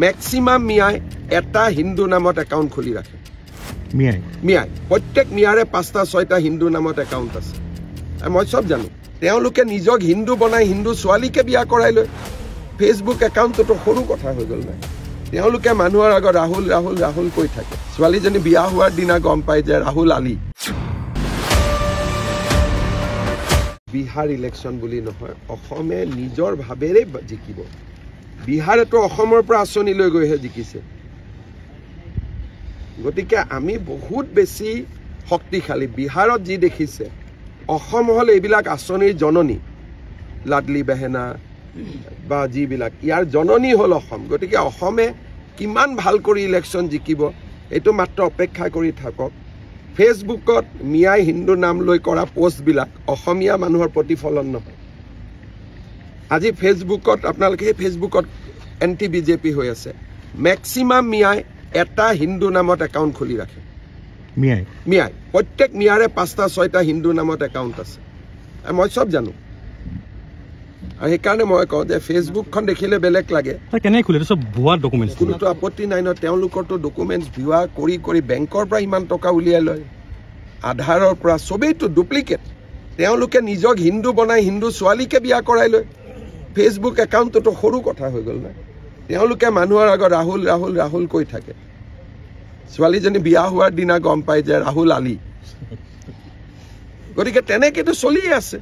Maximum মিয়াই এটা হিন্দু নামত একাউণ্ট খুলি ৰাখে। মিয়াই প্ৰত্যেক মিয়াৰে 5টা 6টা হিন্দু নামত একাউণ্ট আছে। মই চব জানো। তেওঁলোকে নিজক হিন্দু বনাই হিন্দু ছোৱালীকে বিয়া কৰাই লয়। ফেচবুক একাউণ্টটো সৰু কথা হৈ গ'ল নাই। তেওঁলোকে মানুহৰ আগত ৰাহুল ৰাহুল ৰাহুল কৈ থাকে। ছোৱালীজনী বিয়া হোৱাৰ দিনা গম পায় যে ৰাহুল আলী। বিহাৰ ইলেকশ্যন বুলি নহয়, অসমে নিজৰ ভাৱেৰে জিকিব। বিহাৰেতো অসমৰ পৰা আঁচনি লৈ গৈহে জিকিছে। গতিকে আমি বহুত বেছি শক্তিশালী। বিহাৰত যি দেখিছে, অসম হ'ল এইবিলাক আঁচনিৰ জননী, লাডলি বেহেনা বা যিবিলাক, ইয়াৰ জননী হ'ল অসম। গতিকে অসমে কিমান ভাল কৰি ইলেকশ্যন জিকিব এইটো মাত্ৰ অপেক্ষা কৰি থাকক। ফেচবুকত মিয়াই হিন্দু নাম লৈ কৰা পোষ্টবিলাক অসমীয়া মানুহৰ প্ৰতিফলন নহয়। আজি ফেচবুকত আপোনালোকে সেই ফেচবুকত এণ্টি বিজেপি হৈ আছে। মেক্সিমাম মিয়াই এটা হিন্দু নামত একাউণ্ট খুলি ৰাখে। মিয়াই প্ৰত্যেক মিয়াৰে 5টা 6টা হিন্দু নামত একাউণ্ট আছে। মই চব জানো। আৰু সেইকাৰণে মই কওঁ যে ফেচবুকখন দেখিলে বেলেগ লাগে। কোনোতো আপত্তি নাই ন। তেওঁলোকৰতো ডকুমেণ্টছ ভিৱা কৰি কৰি বেংকৰ পৰা ইমান টকা উলিয়াই লয়, আধাৰৰ পৰা, চবেইতো ডুপ্লিকেট। তেওঁলোকে নিজক হিন্দু বনাই হিন্দু ছোৱালীকে বিয়া কৰাই লয়। ফেচবুক একাউণ্টটো সৰু কথা হৈ গ'ল নাই। তেওঁলোকে মানুহৰ আগত ৰাহুল ৰাহুল ৰাহুল কৈ থাকে। ছোৱালীজনী বিয়া হোৱাৰ দিনা গম পায় যে ৰাহুল আলী। গতিকে তেনেকেতো চলিয়ে আছে।